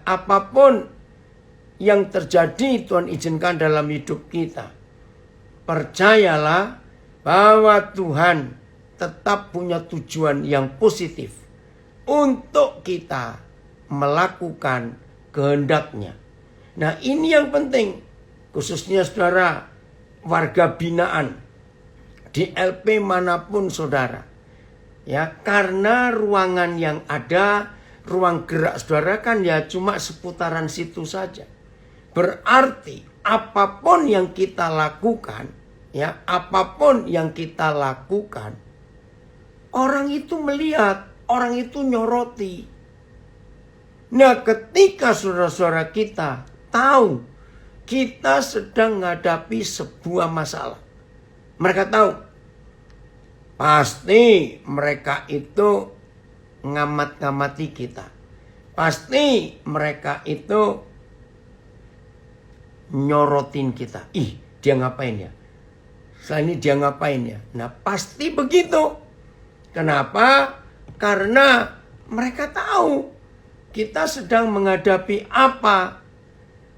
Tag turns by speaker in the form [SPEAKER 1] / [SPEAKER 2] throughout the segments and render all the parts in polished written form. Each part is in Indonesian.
[SPEAKER 1] apapun yang terjadi Tuhan izinkan dalam hidup kita, percayalah bahwa Tuhan tetap punya tujuan yang positif untuk kita melakukan kehendaknya. Nah, ini yang penting, khususnya saudara warga binaan di LP manapun saudara. Ya, karena ruangan yang ada, ruang gerak saudara kan ya cuma seputaran situ saja. Berarti apapun yang kita lakukan, ya, apapun yang kita lakukan, orang itu melihat, orang itu nyoroti. Nah, ketika saudara-saudara kita tahu kita sedang menghadapi sebuah masalah, mereka tahu, pasti mereka itu ngamat-ngamati kita. Pasti mereka itu nyorotin kita. Ih, dia ngapain ya? Setelah ini dia ngapain ya? Nah, pasti begitu. Kenapa? Karena mereka tahu kita sedang menghadapi apa.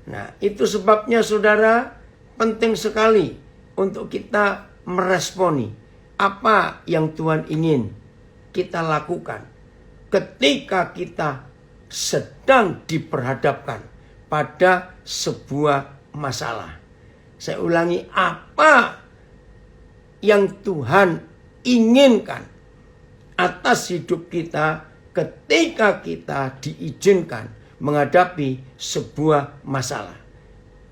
[SPEAKER 1] Nah, itu sebabnya saudara penting sekali untuk kita meresponi apa yang Tuhan ingin kita lakukan ketika kita sedang diperhadapkan pada sebuah masalah. Saya ulangi, apa yang Tuhan inginkan atas hidup kita ketika kita diizinkan menghadapi sebuah masalah.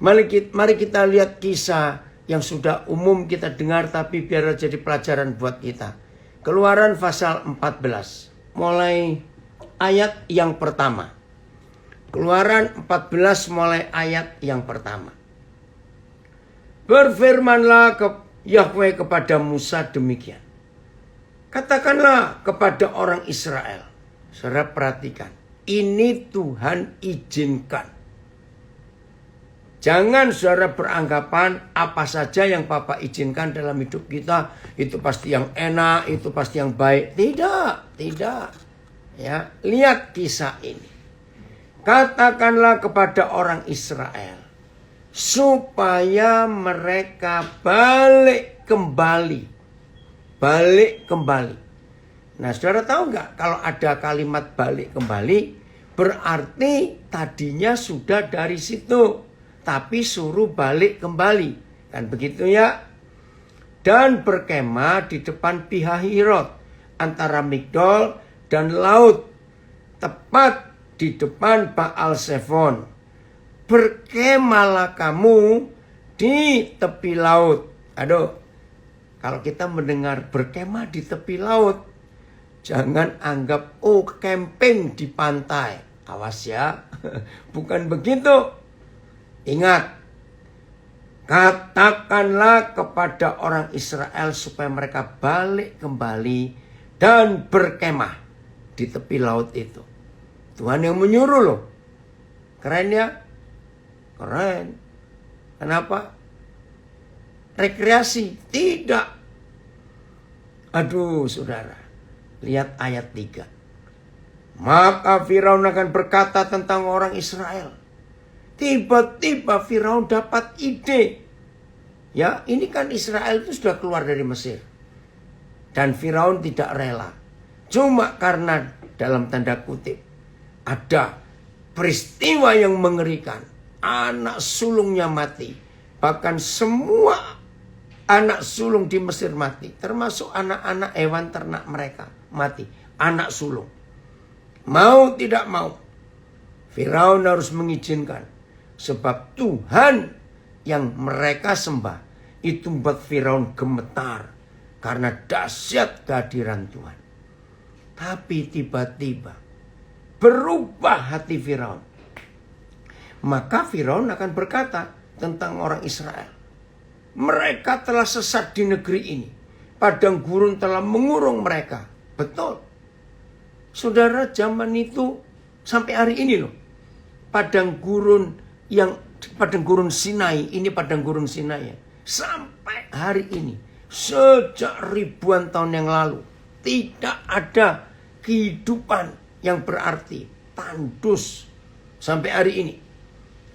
[SPEAKER 1] Mari kita lihat kisah yang sudah umum kita dengar tapi biar jadi pelajaran buat kita. Keluaran pasal 14 mulai ayat yang pertama. Keluaran 14 mulai ayat yang pertama. Berfirmanlah Yahweh kepada Musa demikian. Katakanlah kepada orang Israel. Saudara perhatikan. Ini Tuhan izinkan. Jangan saudara beranggapan apa saja yang Papa izinkan dalam hidup kita. Itu pasti yang enak, itu pasti yang baik. Tidak, tidak. Ya, lihat kisah ini. Katakanlah kepada orang Israel supaya mereka balik kembali. Balik kembali. Nah, saudara tahu nggak kalau ada kalimat balik kembali berarti tadinya sudah dari situ, tapi suruh balik kembali. Kan begitu ya? Dan berkemah di depan Pihahirot antara Migdol dan laut, tepat di depan Baal Zephon. Berkemahlah kamu di tepi laut. Aduh, kalau kita mendengar berkemah di tepi laut, jangan anggap camping di pantai. Awas ya, bukan begitu. Ingat, katakanlah kepada orang Israel supaya mereka balik kembali dan berkemah di tepi laut itu. Tuhan yang menyuruh loh. Keren ya? Keren. Kenapa? Rekreasi? Tidak. Aduh saudara. Lihat ayat 3. Maka Firaun akan berkata tentang orang Israel. Tiba-tiba Firaun dapat ide. Ya, ini kan Israel itu sudah keluar dari Mesir. Dan Firaun tidak rela. Cuma karena dalam tanda kutip ada peristiwa yang mengerikan. Anak sulungnya mati. Bahkan semua anak sulung di Mesir mati. Termasuk anak-anak hewan ternak mereka mati. Anak sulung. Mau tidak mau, Firaun harus mengizinkan. Sebab Tuhan yang mereka sembah itu membuat Firaun gemetar. Karena dahsyat kehadiran Tuhan. Tapi tiba-tiba berubah hati Firaun. Maka Firaun akan berkata tentang orang Israel. Mereka telah sesat di negeri ini. Padang gurun telah mengurung mereka. Betul. Saudara, zaman itu sampai hari ini loh. Padang gurun Sinai, ini padang gurun Sinai ya. Sampai hari ini, sejak ribuan tahun yang lalu, tidak ada kehidupan yang berarti, tandus sampai hari ini.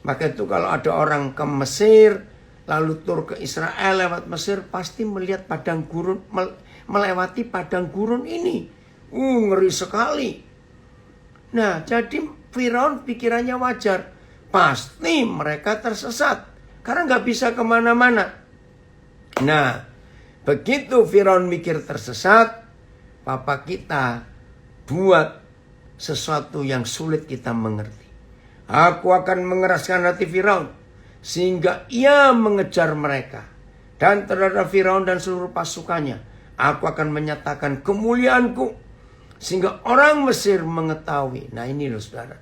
[SPEAKER 1] Maka itu kalau ada orang ke Mesir, lalu tur ke Israel lewat Mesir, pasti melihat padang gurun, melewati padang gurun ini. Ngeri sekali. Nah, jadi Firaun pikirannya wajar. Pasti mereka tersesat. Karena nggak bisa kemana-mana. Nah, begitu Firaun mikir tersesat, Papa kita buat sesuatu yang sulit kita mengerti. Aku akan mengeraskan hati Firaun sehingga ia mengejar mereka. Dan terhadap Firaun dan seluruh pasukannya, aku akan menyatakan kemuliaanku sehingga orang Mesir mengetahui. Nah ini loh saudara.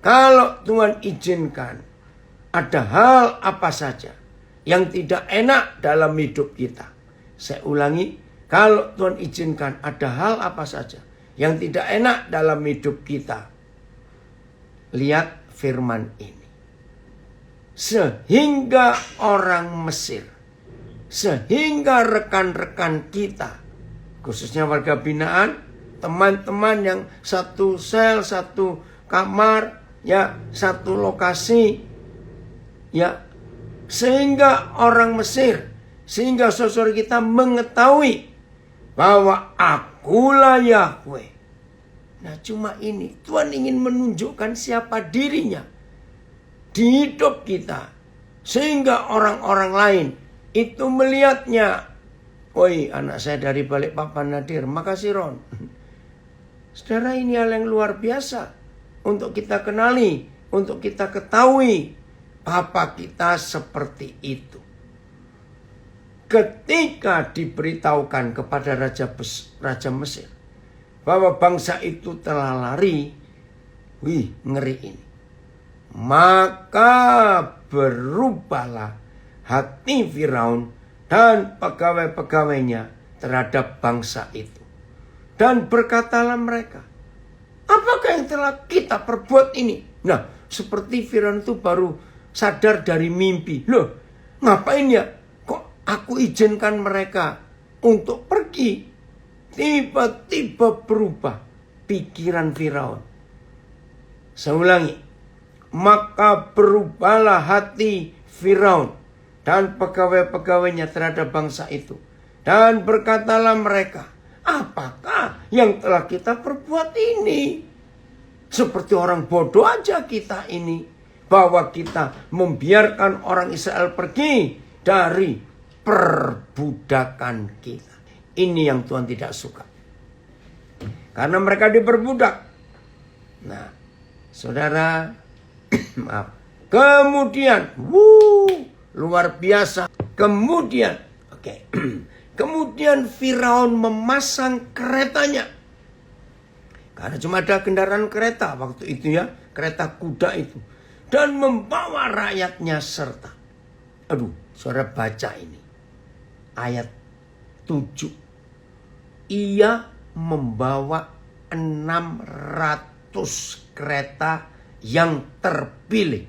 [SPEAKER 1] Kalau Tuhan izinkan ada hal apa saja yang tidak enak dalam hidup kita. Saya ulangi, kalau Tuhan izinkan ada hal apa saja yang tidak enak dalam hidup kita. Lihat firman ini. Sehingga orang Mesir, sehingga rekan-rekan kita, khususnya warga binaan, teman-teman yang satu sel, satu kamar, ya, satu lokasi, ya, sehingga orang Mesir, sehingga saudara kita mengetahui bahwa akulah Yahweh. Nah cuma ini, Tuhan ingin menunjukkan siapa dirinya di hidup kita. Sehingga orang-orang lain itu melihatnya. Woi, anak saya dari Balikpapan Nadir, makasih Ron. Saudara, ini hal yang luar biasa untuk kita kenali, untuk kita ketahui. Papa kita seperti itu. Ketika diberitahukan kepada Raja Mesir bahwa bangsa itu telah lari, wih ngeri ini. Maka berubahlah hati Firaun dan pegawai-pegawainya terhadap bangsa itu. Dan berkatalah mereka, apakah yang telah kita perbuat ini? Nah, seperti Firaun itu baru sadar dari mimpi. Loh, ngapain ya? Kok aku izinkan mereka untuk pergi? Tiba-tiba berubah pikiran Firaun. Saya ulangi. Maka berubahlah hati Firaun dan pegawai-pegawainya terhadap bangsa itu. Dan berkatalah mereka, apakah yang telah kita perbuat ini? Seperti orang bodoh aja kita ini. Bahwa kita membiarkan orang Israel pergi dari perbudakan kita. Ini yang Tuhan tidak suka. Karena mereka diperbudak. Nah, saudara, maaf. Kemudian, luar biasa. Kemudian, kemudian Firaun memasang keretanya. Karena cuma ada kendaraan kereta waktu itu ya, kereta kuda itu. Dan membawa rakyatnya serta. Aduh, saudara baca ini. Ayat 7. Ia membawa 600 kereta yang terpilih.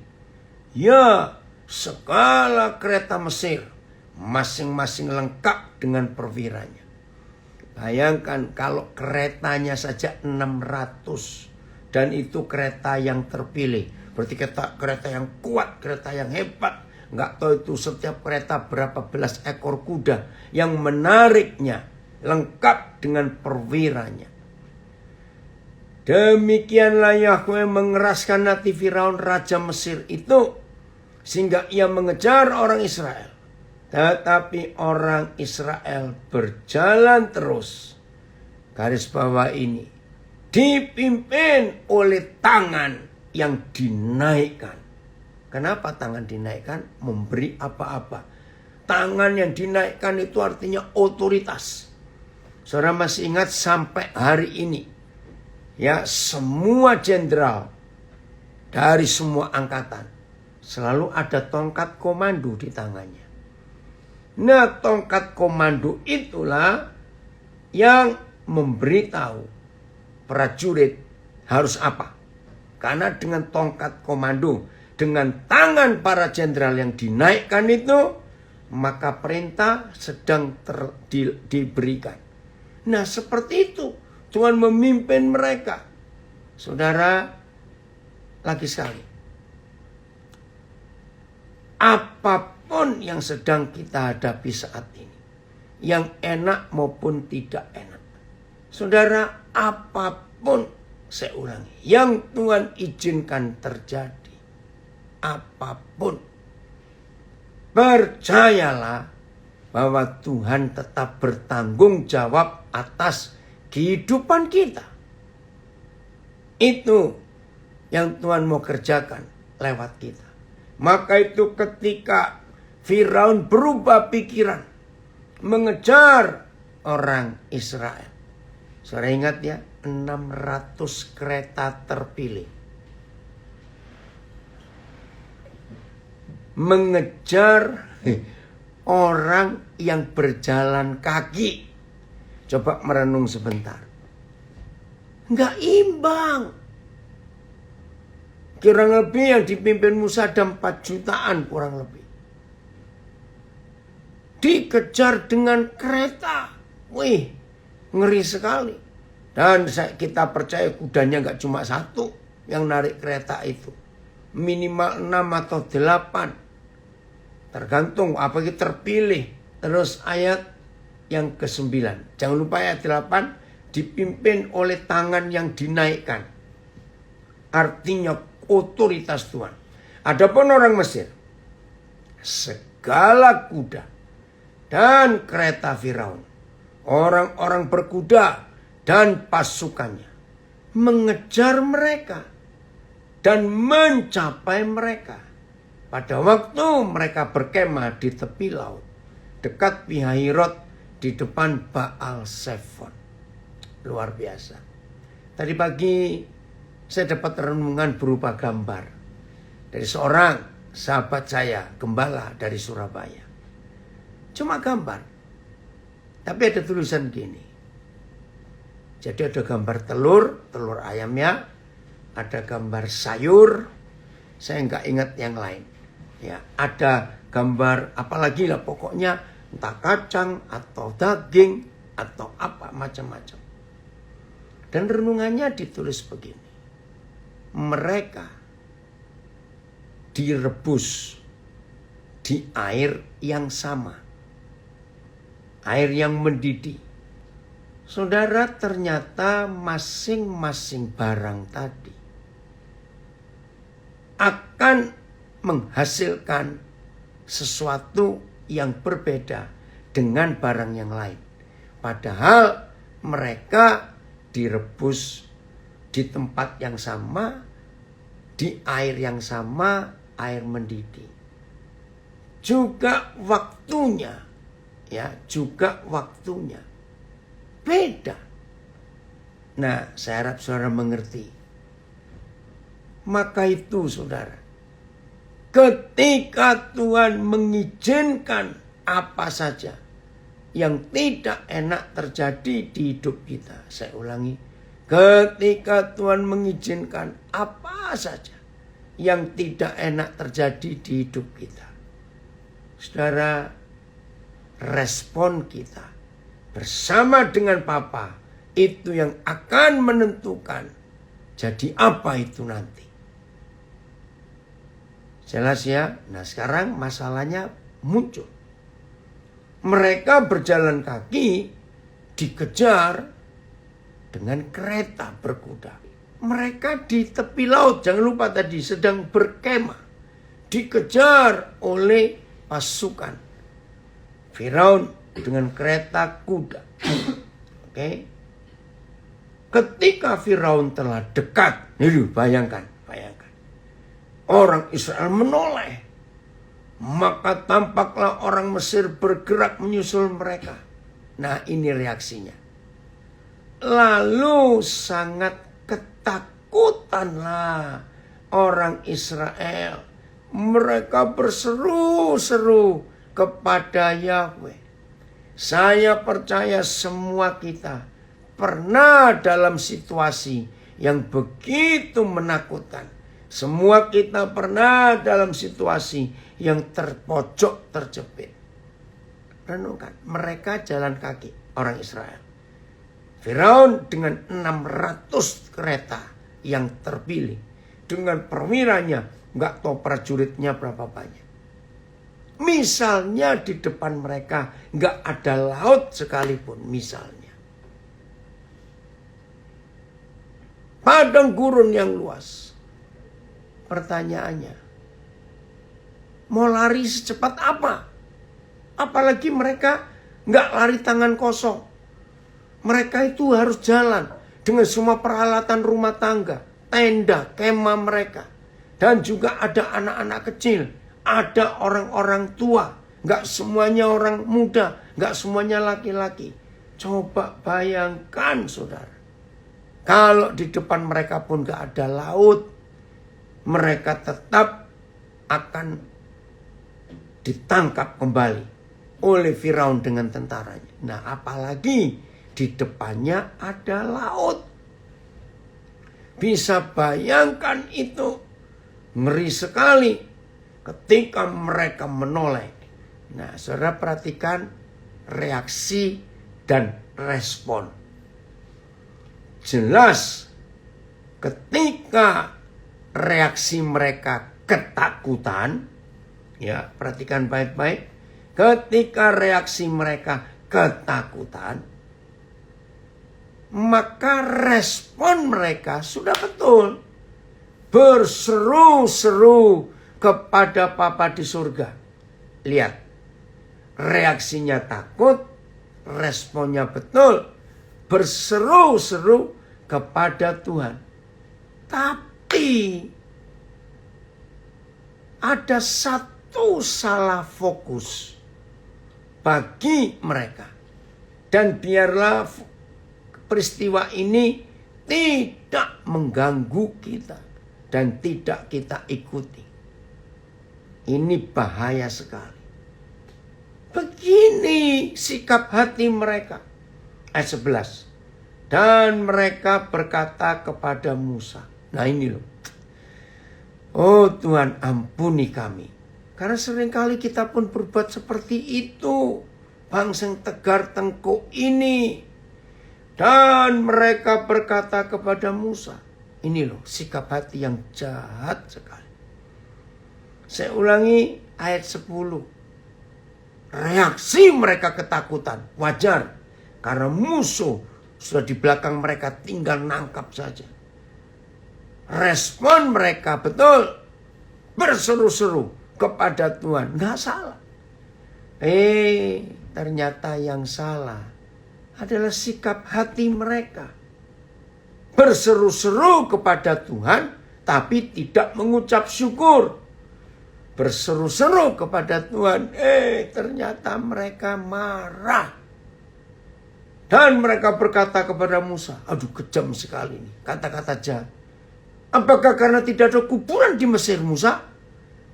[SPEAKER 1] Ya, segala kereta Mesir. Masing-masing lengkap dengan perwiranya. Bayangkan kalau keretanya saja 600. Dan itu kereta yang terpilih. Berarti kereta yang kuat, kereta yang hebat. Nggak tahu itu setiap kereta berapa belas ekor kuda yang menariknya. Lengkap dengan perwiranya. Demikianlah Yahweh mengeraskan hati Firaun Raja Mesir itu. Sehingga ia mengejar orang Israel. Tetapi orang Israel berjalan terus. Garis bawah ini. Dipimpin oleh tangan yang dinaikkan. Kenapa tangan dinaikkan? Memberi apa-apa. Tangan yang dinaikkan itu artinya otoritas. Saudara masih ingat sampai hari ini. Ya, semua jenderal dari semua angkatan selalu ada tongkat komando di tangannya. Nah, tongkat komando itulah yang memberitahu prajurit harus apa. Karena dengan tongkat komando, dengan tangan para jenderal yang dinaikkan itu, maka perintah sedang diberikan. Nah, seperti itu Tuhan memimpin mereka. Saudara, lagi sekali. Apapun yang sedang kita hadapi saat ini, yang enak maupun tidak enak. Saudara, apapun, saya ulangi, yang Tuhan izinkan terjadi, apapun, percayalah bahwa Tuhan tetap bertanggung jawab atas kehidupan kita. Itu yang Tuhan mau kerjakan lewat kita. Maka itu ketika Firaun berubah pikiran, mengejar orang Israel. Saudara ingat ya, 600 kereta terpilih. Mengejar orang yang berjalan kaki. Coba merenung sebentar. Nggak imbang. Kurang lebih yang dipimpin Musa ada 4 jutaan kurang lebih. Dikejar dengan kereta. Wih, ngeri sekali. Dan kita percaya kudanya nggak cuma 1 yang narik kereta itu. Minimal 6 atau 8. Tergantung apalagi terpilih. Terus ayat yang ke-9. Jangan lupa ayat 8. Dipimpin oleh tangan yang dinaikkan. Artinya otoritas Tuhan. Adapun orang Mesir, segala kuda dan kereta Firaun, orang-orang berkuda dan pasukannya mengejar mereka dan mencapai mereka. Pada waktu mereka berkemah di tepi laut, dekat Pihahirot di depan Baal Zephon. Luar biasa. Tadi pagi saya dapat renungan berupa gambar dari seorang sahabat saya, gembala dari Surabaya. Cuma gambar. Tapi ada tulisan gini. Jadi ada gambar telur ayamnya, ada gambar sayur, saya nggak ingat yang lain. Ya, ada gambar apalagi lah pokoknya entah kacang atau daging atau apa macam-macam. Dan renungannya ditulis begini. Mereka direbus di air yang sama. Air yang mendidih. Saudara, ternyata masing-masing barang tadi akan menghasilkan sesuatu yang berbeda dengan barang yang lain. Padahal mereka direbus di tempat yang sama, di air yang sama, air mendidih. Juga waktunya, beda. Nah, saya harap saudara mengerti. Maka itu saudara, ketika Tuhan mengizinkan apa saja yang tidak enak terjadi di hidup kita. Saya ulangi. Ketika Tuhan mengizinkan apa saja yang tidak enak terjadi di hidup kita. Saudara, respon kita bersama dengan Bapa itu yang akan menentukan jadi apa itu nanti. Jelas ya? Nah, sekarang masalahnya muncul. Mereka berjalan kaki dikejar dengan kereta berkuda. Mereka di tepi laut, jangan lupa tadi sedang berkemah. Dikejar oleh pasukan Firaun dengan kereta kuda. Oke. Ketika Firaun telah dekat, bayangkan. Orang Israel menoleh. Maka tampaklah orang Mesir bergerak menyusul mereka. Nah, ini reaksinya. Lalu sangat ketakutanlah orang Israel. Mereka berseru-seru kepada Yahweh. Saya percaya semua kita pernah dalam situasi yang begitu menakutkan. Semua kita pernah dalam situasi yang terpojok, terjepit. Renungkan, mereka jalan kaki, orang Israel. Firaun dengan 600 kereta yang terpilih dengan perwiranya, nggak tahu prajuritnya berapa banyak. Misalnya di depan mereka nggak ada laut sekalipun, misalnya. Padang gurun yang luas. Pertanyaannya, mau lari secepat apa? Apalagi mereka nggak lari tangan kosong. Mereka itu harus jalan dengan semua peralatan rumah tangga, tenda, kemah mereka. Dan juga ada anak-anak kecil, ada orang-orang tua. Nggak semuanya orang muda, nggak semuanya laki-laki. Coba bayangkan saudara. Kalau di depan mereka pun nggak ada laut, mereka tetap akan ditangkap kembali oleh Firaun dengan tentaranya. Nah, apalagi di depannya ada laut. Bisa bayangkan itu, ngeri sekali ketika mereka menoleh. Nah, saudara perhatikan reaksi dan respon. Jelas ketika reaksi mereka ketakutan, ya perhatikan baik-baik. Ketika reaksi mereka ketakutan, maka respon mereka sudah betul. Berseru-seru kepada Bapa di surga. Lihat, reaksinya takut, responnya betul. Berseru-seru kepada Tuhan. Tapi ada satu salah fokus bagi mereka. Dan biarlah peristiwa ini tidak mengganggu kita dan tidak kita ikuti. Ini bahaya sekali. Begini sikap hati mereka. Ayat 11. Dan mereka berkata kepada Musa. Nah ini loh. Oh Tuhan, ampuni kami. Karena seringkali kita pun berbuat seperti itu. Bangsa yang tegar tengkuk ini. Dan mereka berkata kepada Musa. Ini loh sikap hati yang jahat sekali. Saya ulangi ayat 10. Reaksi mereka ketakutan. Wajar. Karena musuh sudah di belakang mereka, tinggal nangkap saja. Respon mereka betul. Berseru-seru kepada Tuhan. Nggak salah. Ternyata yang salah adalah sikap hati mereka. Berseru-seru kepada Tuhan, tapi tidak mengucap syukur. Berseru-seru kepada Tuhan, ternyata mereka marah. Dan mereka berkata kepada Musa, aduh kejam sekali ini, kata-kata jahat. Apakah karena tidak ada kuburan di Mesir, Musa?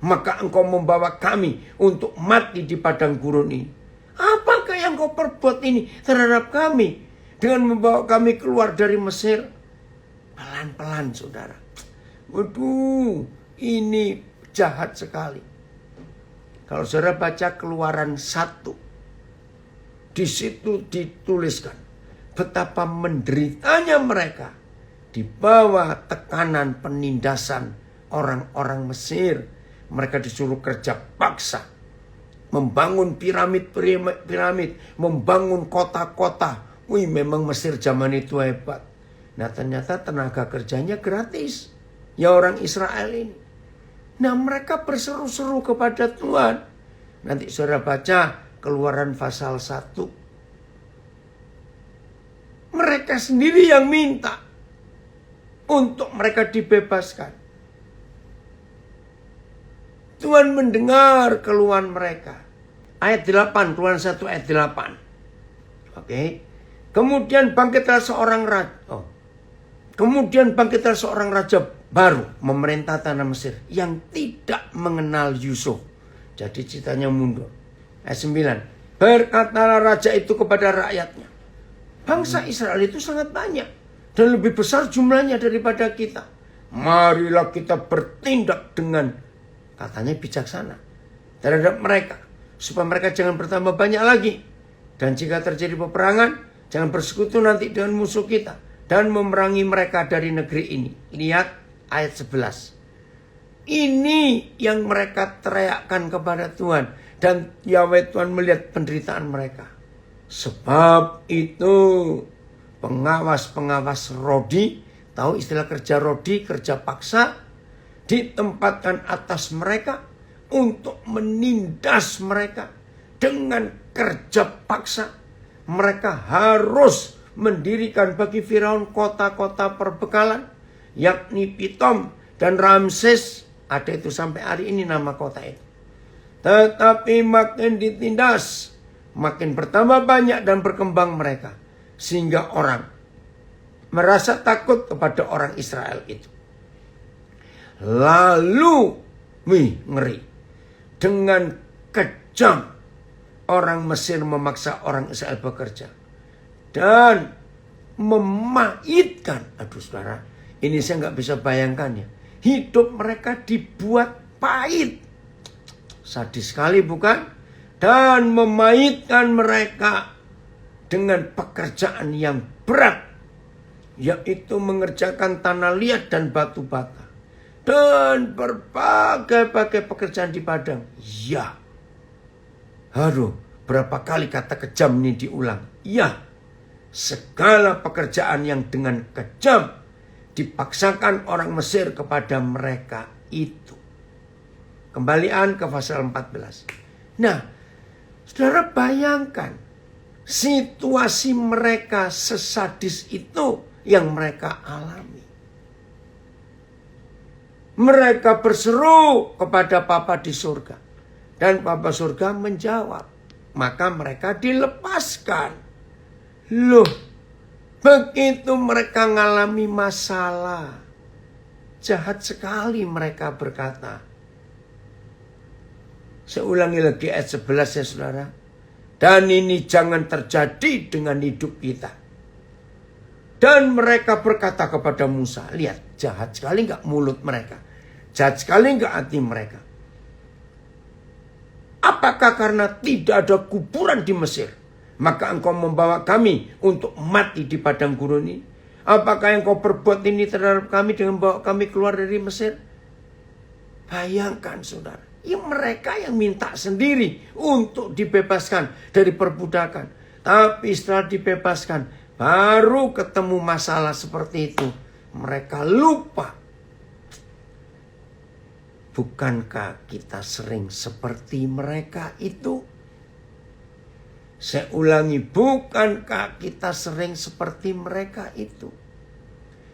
[SPEAKER 1] Maka engkau membawa kami untuk mati di padang gurun ini. Apakah yang kau perbuat ini terhadap kami dengan membawa kami keluar dari Mesir? Pelan-pelan saudara. Waduh, ini jahat sekali. Kalau saudara baca Keluaran 1, di situ dituliskan betapa menderitanya mereka di bawah tekanan penindasan orang-orang Mesir. Mereka disuruh kerja paksa, membangun piramid, membangun kota-kota. Wih, memang Mesir zaman itu hebat. Nah, ternyata tenaga kerjanya gratis. Ya orang Israel ini. Nah, mereka berseru-seru kepada Tuhan. Nanti saudara baca Keluaran pasal 1. Mereka sendiri yang minta untuk mereka dibebaskan. Tuhan mendengar keluhan mereka. Ayat 8, Keluaran 1 ayat 8. Oke. Kemudian bangkitlah seorang raja. Kemudian bangkitlah seorang raja baru memerintah tanah Mesir yang tidak mengenal Yusuf. Jadi ceritanya mundur. Ayat 9. Berkatalah raja itu kepada rakyatnya. Bangsa Israel itu sangat banyak. Dan lebih besar jumlahnya daripada kita. Marilah kita bertindak dengan, katanya bijaksana, terhadap mereka. Supaya mereka jangan bertambah banyak lagi. Dan jika terjadi peperangan, jangan bersekutu nanti dengan musuh kita. Dan memerangi mereka dari negeri ini. Lihat ayat 11. Ini yang mereka teriakkan kepada Tuhan. Dan Yahweh Tuhan melihat penderitaan mereka. Sebab itu pengawas-pengawas rodi, tahu istilah kerja rodi, kerja paksa, ditempatkan atas mereka untuk menindas mereka dengan kerja paksa. Mereka harus mendirikan bagi Firaun kota-kota perbekalan, yakni Pitom dan Ramses. Ada itu sampai hari ini nama kota itu. Tetapi makin ditindas, makin bertambah banyak dan berkembang mereka. Sehingga orang merasa takut kepada orang Israel itu. Lalu, ngeri. Dengan kejam, orang Mesir memaksa orang Israel bekerja. Dan memaitkan. Aduh saudara, ini saya nggak bisa bayangkan ya. Hidup mereka dibuat pahit. Sadis sekali bukan? Dan memaitkan mereka dengan pekerjaan yang berat. Yaitu mengerjakan tanah liat dan batu bata. Dan berbagai-bagai pekerjaan di padang. Ya. Aduh, berapa kali kata kejam ini diulang. Ya. Segala pekerjaan yang dengan kejam dipaksakan orang Mesir kepada mereka itu. Kembalian ke pasal 14. Nah, saudara bayangkan situasi mereka sesadis itu yang mereka alami. Mereka berseru kepada Bapa di surga. Dan Bapa surga menjawab. Maka mereka dilepaskan. Loh, begitu mereka mengalami masalah. Jahat sekali mereka berkata. Saya ulangi lagi ayat 11 ya saudara. Dan ini jangan terjadi dengan hidup kita. Dan mereka berkata kepada Musa. Lihat, jahat sekali enggak mulut mereka. Jahat sekali enggak hati mereka. Apakah karena tidak ada kuburan di Mesir, maka engkau membawa kami untuk mati di padang gurun ini? Apakah yang kau perbuat ini terhadap kami dengan membawa kami keluar dari Mesir? Bayangkan saudara. Ya mereka yang minta sendiri untuk dibebaskan dari perbudakan. Tapi setelah dibebaskan, baru ketemu masalah seperti itu. Mereka lupa. Bukankah kita sering seperti mereka itu? Saya ulangi, bukankah kita sering seperti mereka itu?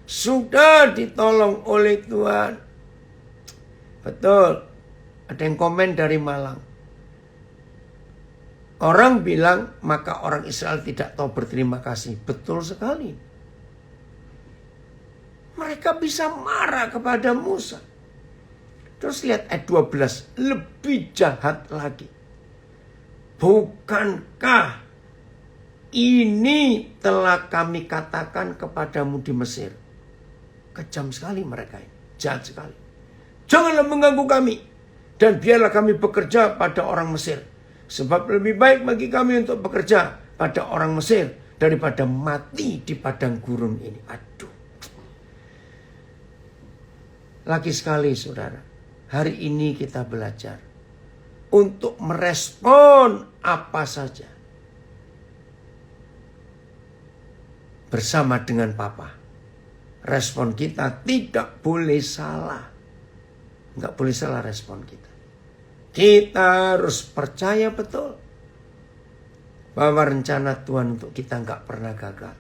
[SPEAKER 1] Sudah ditolong oleh Tuhan. Betul. Ada yang komen dari Malang. Orang bilang, maka orang Israel tidak tahu berterima kasih. Betul sekali. Mereka bisa marah kepada Musa. Terus lihat ayat 12. Lebih jahat lagi. Bukankah ini telah kami katakan kepadamu di Mesir? Kejam sekali mereka ini. Jahat sekali. Janganlah mengganggu kami. Dan biarlah kami bekerja pada orang Mesir. Sebab lebih baik bagi kami untuk bekerja pada orang Mesir daripada mati di padang gurun ini. Aduh. Lagi sekali saudara. Hari ini kita belajar. Untuk merespon apa saja. Bersama dengan Papa. Respon kita tidak boleh salah. Enggak boleh salah respon kita. Kita harus percaya betul bahwa rencana Tuhan untuk kita enggak pernah gagal.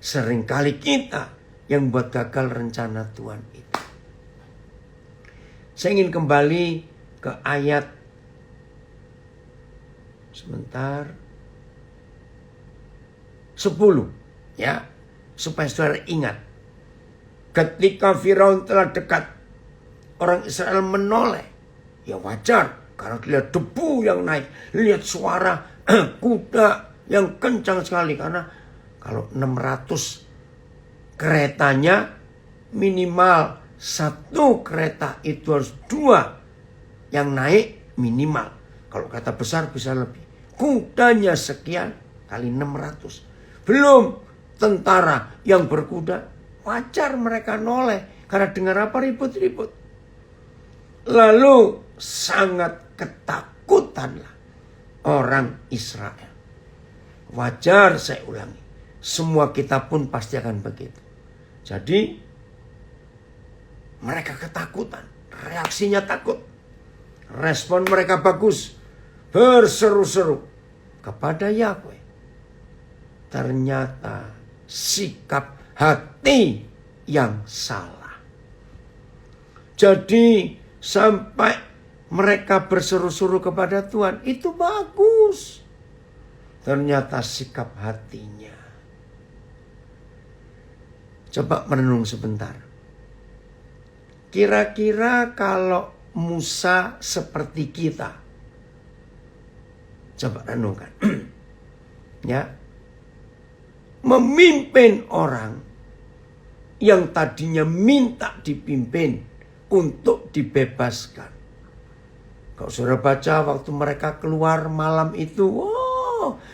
[SPEAKER 1] Seringkali kita yang buat gagal rencana Tuhan itu. Saya ingin kembali ke ayat sebentar 10 ya, supaya saudara ingat. Ketika Firaun telah dekat, orang Israel menoleh. Ya wajar. Karena lihat debu yang naik. Lihat suara kuda yang kencang sekali. Karena kalau 600 keretanya minimal 1 kereta itu harus 2 yang naik minimal. Kalau kereta besar bisa lebih. Kudanya sekian kali 600. Belum tentara yang berkuda. Wajar mereka noleh. Karena dengar apa ribut-ribut. Lalu sangat ketakutanlah orang Israel. Wajar saya ulangi. Semua kita pun pasti akan begitu. Jadi mereka ketakutan. Reaksinya takut. Respon mereka bagus. Berseru-seru kepada Yahweh. Ternyata sikap hati yang salah. Jadi sampai mereka berseru-seru kepada Tuhan, itu bagus. Ternyata sikap hatinya. Coba merenung sebentar. Kira-kira kalau Musa seperti kita. Coba renungkan. Ya. Memimpin orang yang tadinya minta dipimpin untuk dibebaskan. Kalau saudara baca waktu mereka keluar malam itu,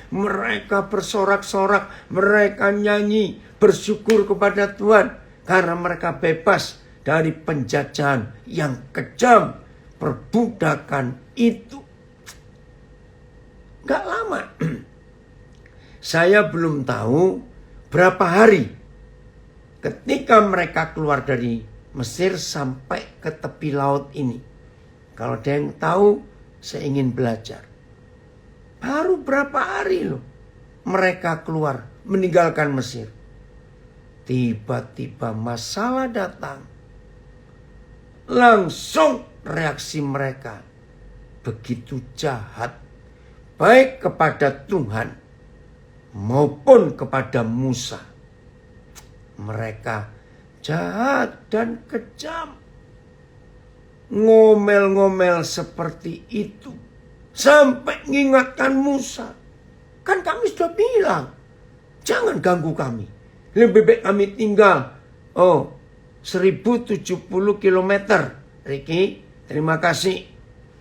[SPEAKER 1] mereka bersorak-sorak, mereka nyanyi, bersyukur kepada Tuhan karena mereka bebas dari penjajahan yang kejam, perbudakan itu. Gak lama. Saya belum tahu berapa hari ketika mereka keluar dari Mesir sampai ke tepi laut ini. Kalau ada yang tahu, saya ingin belajar. Baru berapa hari loh mereka keluar meninggalkan Mesir. Tiba-tiba masalah datang. Langsung reaksi mereka begitu jahat. Baik kepada Tuhan maupun kepada Musa. Mereka jahat dan kejam. Ngomel-ngomel seperti itu. Sampai mengingatkan Musa. Kan kami sudah bilang, jangan ganggu kami. Lebih baik kami tinggal 1070 kilometer. Riki, terima kasih.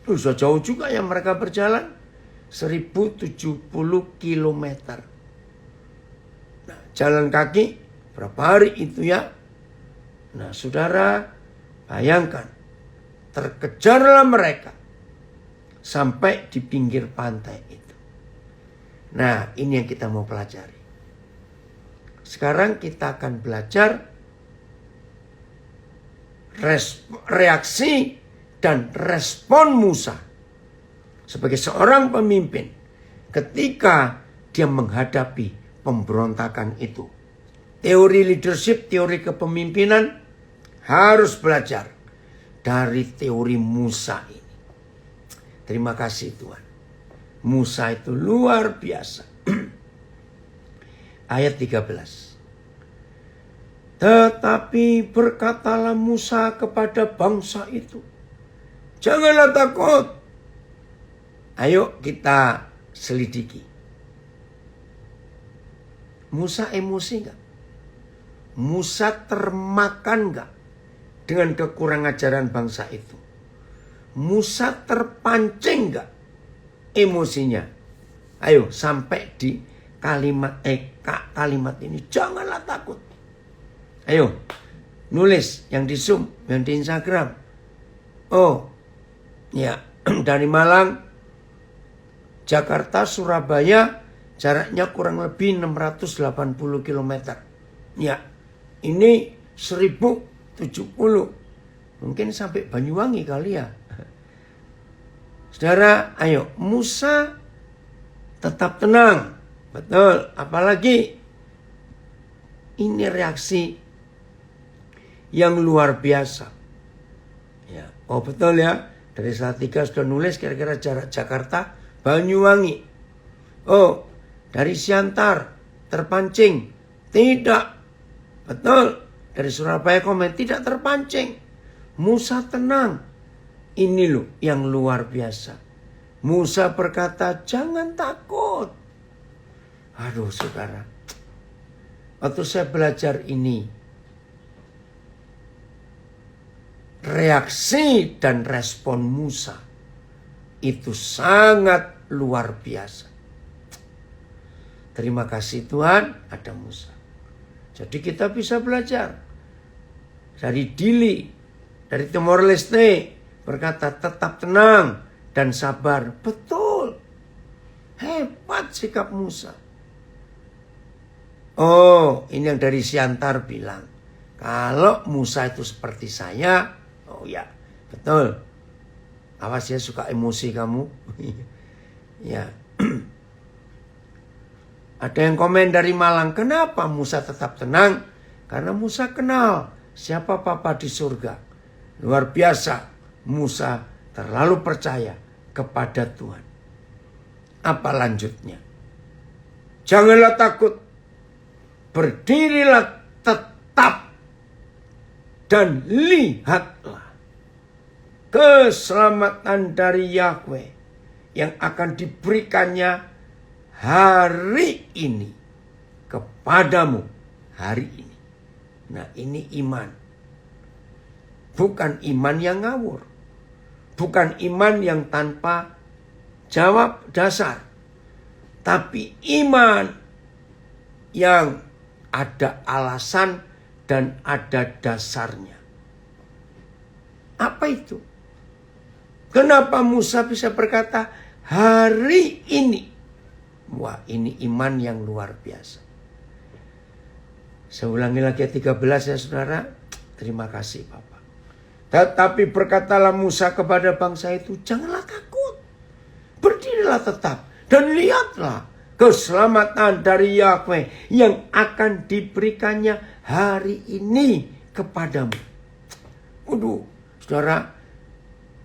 [SPEAKER 1] Sudah jauh juga ya mereka berjalan. 1070 kilometer. Nah, jalan kaki berapa hari itu ya? Nah, saudara, bayangkan. Terkejarlah mereka. Sampai di pinggir pantai itu. Nah, ini yang kita mau pelajari. Sekarang kita akan belajar reaksi dan respon Musa sebagai seorang pemimpin ketika dia menghadapi pemberontakan itu. Teori leadership, teori kepemimpinan harus belajar dari teori Musa ini. Terima kasih Tuhan. Musa itu luar biasa. Ayat 13. Tetapi berkatalah Musa kepada bangsa itu, janganlah takut. Ayo kita selidiki. Musa emosi gak? Musa termakan gak dengan kekurang ajaran bangsa itu? Musa terpancing gak emosinya? Ayo sampai di kalimat ini, janganlah takut. Ayo nulis yang di Zoom, yang di Instagram. Oh ya, dari Malang, Jakarta, Surabaya jaraknya kurang lebih 680 km. Ya, ini 1070. Mungkin sampai Banyuwangi kali ya. Saudara, ayo Musa tetap tenang. Betul, apalagi ini reaksi yang luar biasa. Ya, oh betul ya. Dari Salatiga sudah nulis kira-kira jarak Jakarta Banyuwangi. Oh, dari Siantar terpancing. Tidak. Betul. Dari Surabaya komen tidak terpancing. Musa tenang. Ini loh yang luar biasa. Musa berkata, jangan takut. Aduh saudara. Waktu saya belajar ini, reaksi dan respon Musa itu sangat luar biasa. Terima kasih Tuhan ada Musa. Jadi kita bisa belajar. dari Dili, dari Timor Leste, berkata tetap tenang dan sabar. Betul. Hebat sikap Musa. Oh, ini yang dari Siantar bilang. Kalau Musa itu seperti saya, oh ya, betul. Awas ya, suka emosi kamu. Ya. Ada yang komen dari Malang, kenapa Musa tetap tenang? Karena Musa kenal siapa Papa di surga. Luar biasa, Musa terlalu percaya kepada Tuhan. Apa lanjutnya? Janganlah takut, berdirilah tetap, dan lihatlah keselamatan dari Yahweh yang akan diberikannya hari ini kepadamu hari ini. Nah, ini iman. Bukan iman yang ngawur. Bukan iman yang tanpa jawab dasar. Tapi iman yang ada alasan dan ada dasarnya. Apa itu? Kenapa Musa bisa berkata hari ini? Wah, ini iman yang luar biasa. Saya ulangi lagi 13 ya saudara. Terima kasih Bapak. Tetapi berkatalah Musa kepada bangsa itu, janganlah takut. Berdirilah tetap dan lihatlah keselamatan dari Yahweh yang akan diberikannya hari ini kepadamu. Waduh, saudara,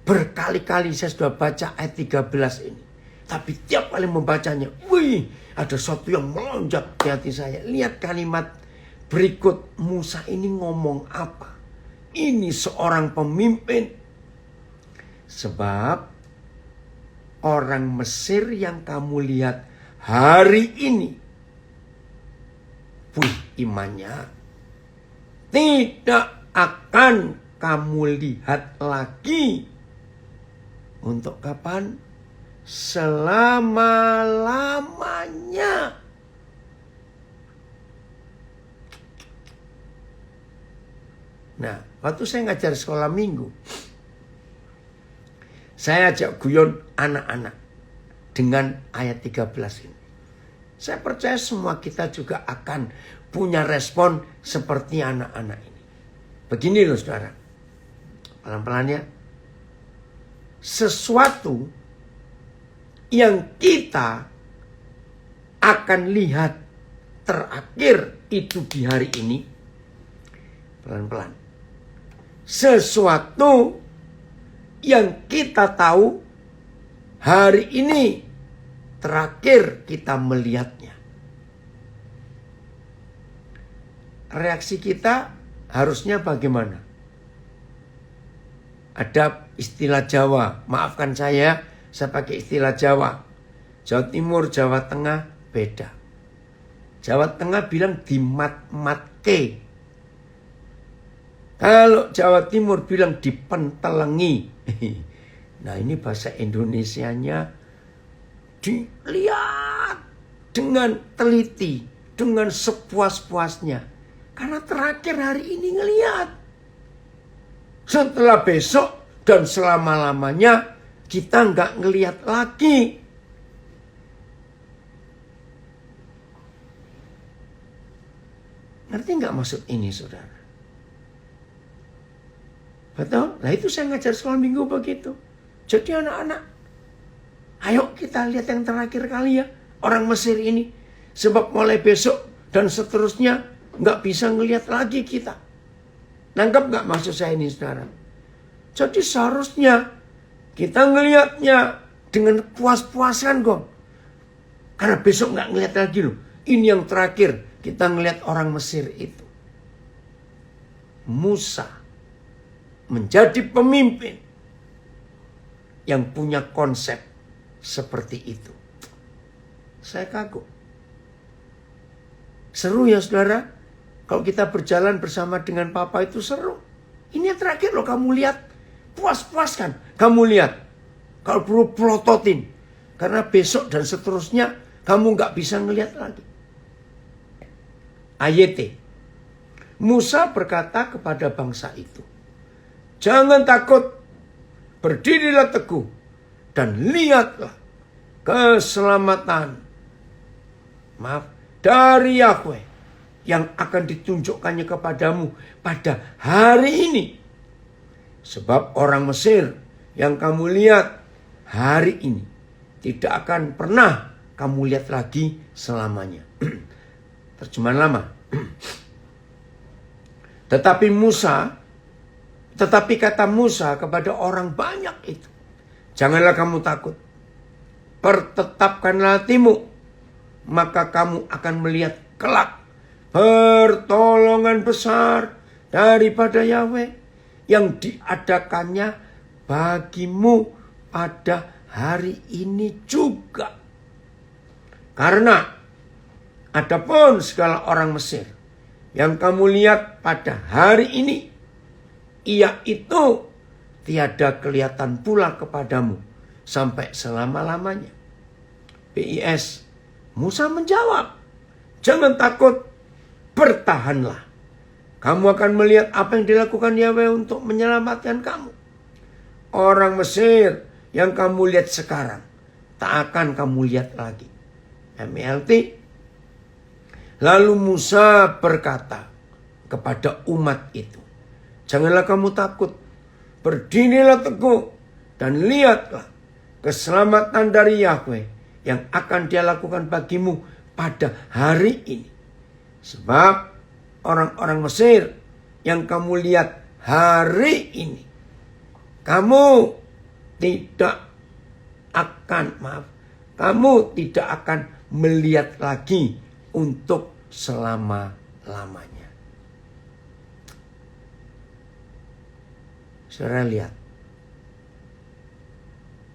[SPEAKER 1] berkali-kali saya sudah baca ayat 13 ini. Tapi tiap kali membacanya, wih, ada sesuatu yang melonjak di hati saya. Lihat kalimat berikut, Musa ini ngomong apa? Ini seorang pemimpin. Sebab orang Mesir yang kamu lihat hari ini, wih, imannya tidak akan kamu lihat lagi. Untuk kapan? Selama-lamanya. Nah, waktu saya ngajar sekolah minggu, saya ajak guyon anak-anak dengan ayat 13 ini. Saya percaya semua kita juga akan punya respon seperti anak-anak ini. Begini loh saudara, pelan-pelan ya. Sesuatu yang kita akan lihat terakhir itu di hari ini. Pelan-pelan. Sesuatu yang kita tahu hari ini terakhir kita melihatnya. Reaksi kita harusnya bagaimana? Ada istilah Jawa, maafkan saya pakai istilah Jawa. Jawa Timur, Jawa Tengah beda. Jawa Tengah bilang dimat-matke. Kalau Jawa Timur bilang dipentelengi. Nah, ini bahasa Indonesianya dilihat dengan teliti, dengan sepuas-puasnya. Karena terakhir hari ini ngelihat. Setelah besok dan selama-lamanya kita nggak ngelihat lagi. Ngerti nggak maksud ini, saudara? Betul? Nah, itu saya ngajar sekolah minggu begitu. Jadi anak-anak, ayo kita lihat yang terakhir kali ya, orang Mesir ini. Sebab mulai besok dan seterusnya nggak bisa ngelihat lagi kita. Nangkep nggak maksud saya ini, saudara? Jadi seharusnya kita ngelihatnya dengan puas-puasan kok. Karena besok nggak ngelihat lagi loh. Ini yang terakhir kita ngelihat orang Mesir itu. Musa menjadi pemimpin yang punya konsep seperti itu. Saya kagum. Seru ya saudara. Kalau kita berjalan bersama dengan Papa itu seru. Ini yang terakhir loh kamu lihat. Puas-puaskan. Kamu lihat. Kalau perlu pelototin. Karena besok dan seterusnya kamu gak bisa ngelihat lagi. AYT. Musa berkata kepada bangsa itu, "Jangan takut, berdirilah teguh dan lihatlah keselamatan dari Yahweh yang akan ditunjukkannya kepadamu pada hari ini. Sebab orang Mesir yang kamu lihat hari ini tidak akan pernah kamu lihat lagi selamanya." Terjemahan lama. Tetapi kata Musa kepada orang banyak itu, "Janganlah kamu takut. Pertetapkanlah hatimu, maka kamu akan melihat kelak pertolongan besar daripada Yahweh yang diadakannya bagimu pada hari ini juga. Karena adapun segala orang Mesir yang kamu lihat pada hari ini, ia itu tiada kelihatan pula kepadamu sampai selama-lamanya." BIS, Musa menjawab, "Jangan takut, bertahanlah. Kamu akan melihat apa yang dilakukan Yahweh untuk menyelamatkan kamu. Orang Mesir yang kamu lihat sekarang tak akan kamu lihat lagi." MLT. Lalu Musa berkata kepada umat itu, "Janganlah kamu takut, berdirilah teguh dan lihatlah keselamatan dari Yahweh yang akan Dia lakukan bagimu pada hari ini. Sebab orang-orang Mesir yang kamu lihat hari ini, kamu tidak akan melihat lagi untuk selama-lamanya." Saudara lihat,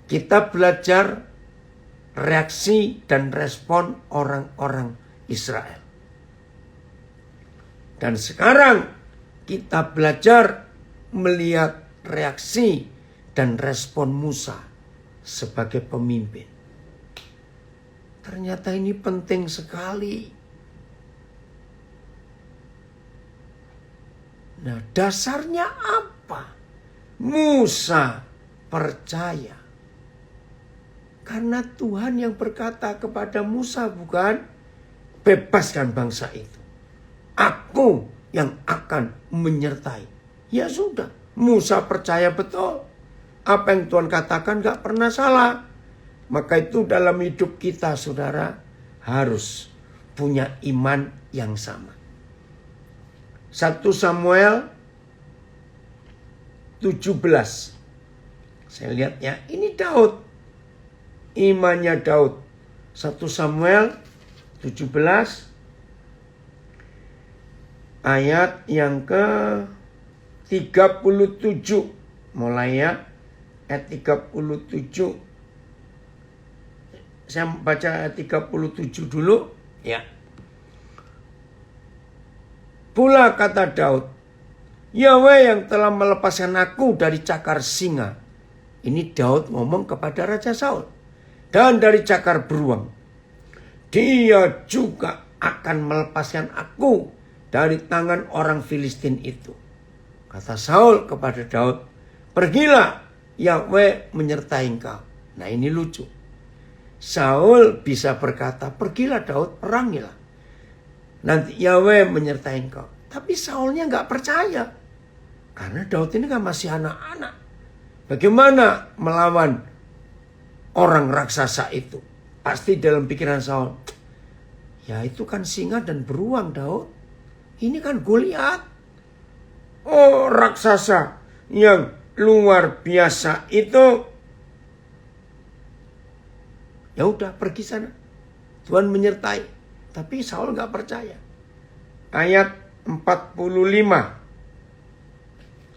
[SPEAKER 1] kita belajar reaksi dan respon orang-orang Israel. Dan sekarang kita belajar melihat reaksi dan respon Musa sebagai pemimpin. Ternyata ini penting sekali. Nah, dasarnya apa? Musa percaya. Karena Tuhan yang berkata kepada Musa, bukan, "Bebaskan bangsa itu. Aku yang akan menyertai." Ya sudah, Musa percaya betul. Apa yang Tuhan katakan gak pernah salah. Maka itu dalam hidup kita, saudara, harus punya iman yang sama. 1 Samuel 17. Saya lihat ya, ini Daud. Imannya Daud. 1 Samuel 17 ayat yang ke-37. Mulai ya, ayat 37. Saya baca ayat 37 dulu ya. Pula kata Daud, "Yahweh yang telah melepaskan aku dari cakar singa." Ini Daud ngomong kepada Raja Saul. "Dan dari cakar beruang. Dia juga akan melepaskan aku dari tangan orang Filistin itu." Kata Saul kepada Daud, "Pergilah, Yahweh menyertai engkau." Nah, ini lucu. Saul bisa berkata, "Pergilah Daud, perangilah. Nanti Yahweh menyertai engkau." Tapi Saulnya gak percaya. Karena Daud ini kan masih anak-anak. Bagaimana melawan orang raksasa itu? Pasti dalam pikiran Saul, "Ya itu kan singa dan beruang, Daud. Ini kan Goliat. Oh, raksasa yang luar biasa itu. Ya udah, pergi sana. Tuhan menyertai." Tapi Saul gak percaya. Ayat 45.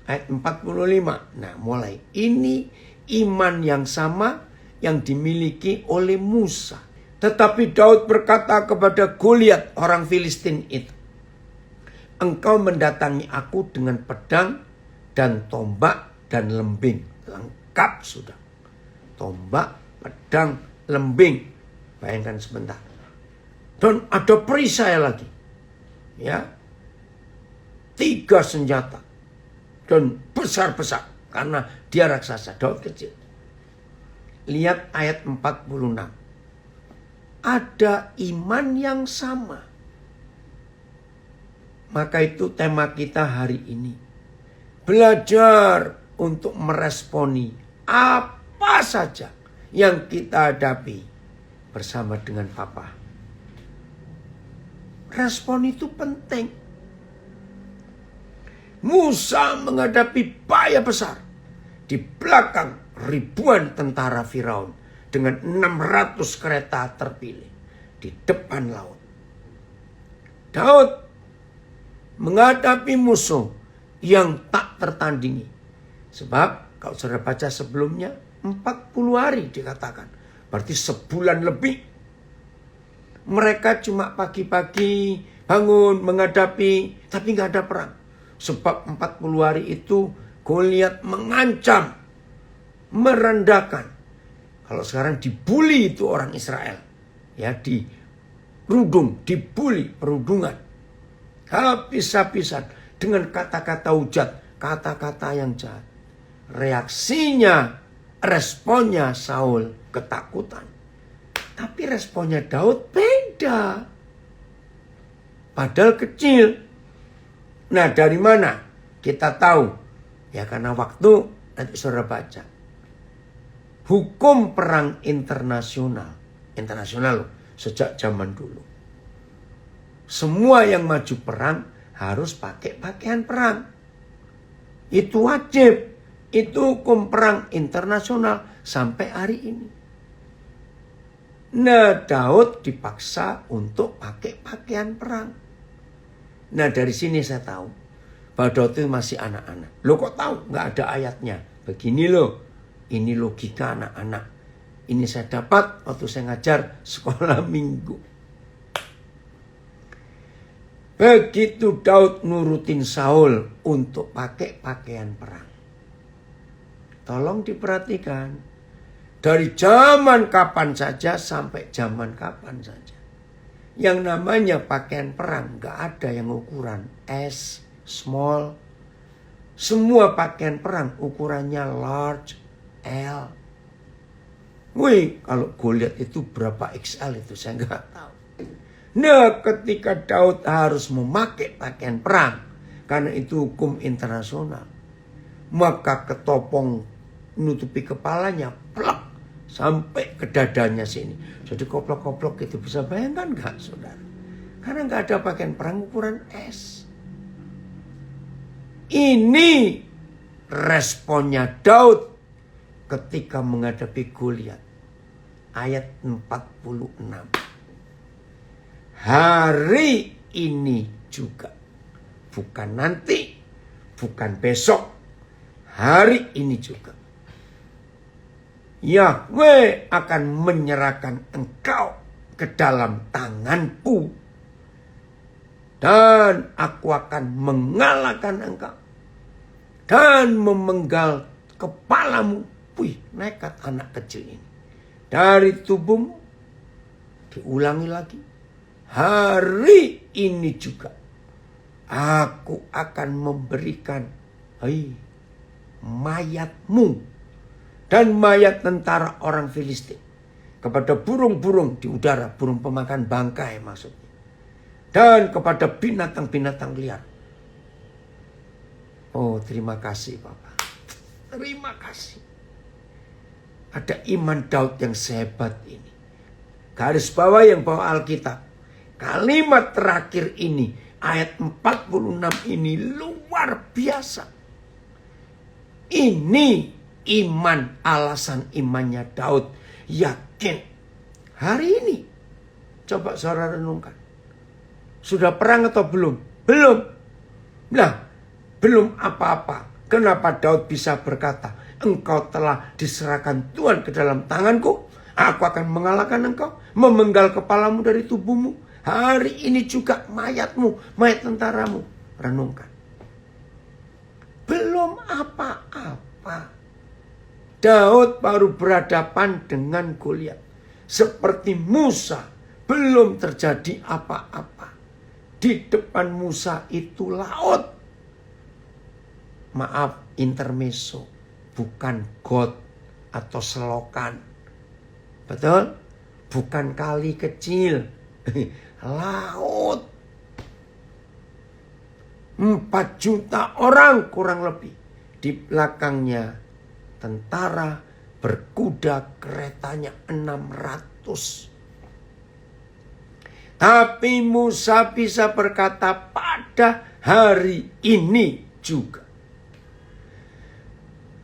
[SPEAKER 1] Ayat 45. Nah, mulai. Ini iman yang sama yang dimiliki oleh Musa. Tetapi Daud berkata kepada Goliat, orang Filistin itu, "Engkau mendatangi aku dengan pedang dan tombak dan lembing." Lengkap sudah. Tombak, pedang, lembing. Bayangkan sebentar. Dan ada perisai lagi. Ya. 3 senjata. Dan besar-besar. Karena dia raksasa, Daud kecil. Lihat ayat 46. Ada iman yang sama. Maka itu tema kita hari ini. Belajar untuk meresponi apa saja yang kita hadapi bersama dengan Papa. Respon itu penting. Musa menghadapi bahaya besar. Di belakang ribuan tentara Firaun dengan 600 kereta terpilih di depan laut. Daud menghadapi musuh yang tak tertandingi. Sebab kalau saudara baca sebelumnya 40 hari dikatakan. Berarti sebulan lebih. Mereka cuma pagi-pagi bangun menghadapi, tapi gak ada perang. Sebab 40 hari itu Goliat mengancam, merendahkan. Kalau sekarang dibully itu orang Israel. Ya, dirudung, dibully, perundungan. Habis-habisan dengan kata-kata hujat, kata-kata yang jahat. Reaksinya, responnya Saul ketakutan. Tapi responnya Daud beda. Padahal kecil. Nah, dari mana kita tahu? Ya karena waktu nanti saudara baca. Hukum perang internasional. Internasional loh, sejak zaman dulu. Semua yang maju perang harus pakai pakaian perang. Itu wajib. Itu hukum perang internasional sampai hari ini. Nah, Daud dipaksa untuk pakai pakaian perang. Nah, dari sini saya tahu bahwa Daud itu masih anak-anak. Lo kok tahu? Nggak ada ayatnya. Begini loh. Ini logika anak-anak. Ini saya dapat waktu saya ngajar sekolah minggu. Begitu Daud nurutin Saul untuk pakai pakaian perang. Tolong diperhatikan. Dari zaman kapan saja sampai zaman kapan saja. Yang namanya pakaian perang gak ada yang ukuran S, small. Semua pakaian perang ukurannya large, L. Wih, kalau Goliat itu berapa XL itu saya gak tahu. Nah, ketika Daud harus memakai pakaian perang, karena itu hukum internasional, maka ketopong nutupi kepalanya, plak, sampai ke dadanya sini. Jadi koplok-koplok itu bisa bayangkan gak saudara? Karena gak ada pakaian perang ukuran S. Ini responnya Daud ketika menghadapi Goliat. Ayat 46. Hari ini juga. Bukan nanti. Bukan besok. Hari ini juga. Yahweh akan menyerahkan engkau ke dalam tanganku. Dan aku akan mengalahkan engkau. Dan memenggal kepalamu. Wih, nekat anak kecil ini. Dari tubuhmu. Diulangi lagi. Hari ini juga. Aku akan memberikan mayatmu. Dan mayat tentara orang Filistin. Kepada burung-burung di udara. Burung pemakan bangkai maksudnya. Dan kepada binatang-binatang liar. Oh, terima kasih Bapak. Terima kasih. Ada iman Daud yang sehebat ini. Garis bawah yang bawa Alkitab. Kalimat terakhir ini. Ayat 46 ini luar biasa. Ini iman, alasan imannya Daud. Yakin. Hari ini. Coba saudara renungkan. Sudah perang atau belum? Belum. Nah, belum apa-apa. Kenapa Daud bisa berkata, engkau telah diserahkan Tuhan ke dalam tanganku. Aku akan mengalahkan engkau. Memenggal kepalamu dari tubuhmu. Hari ini juga mayatmu, mayat tentaramu. Renungkan. Belum apa-apa. Daud baru berhadapan dengan Goliat. Seperti Musa, belum terjadi apa-apa. Di depan Musa itu laut. Maaf, intermezzo, bukan got atau selokan. Betul? Bukan kali kecil, laut. 4 juta orang kurang lebih. Di belakangnya tentara berkuda, keretanya 600. Tapi Musa bisa berkata pada hari ini juga.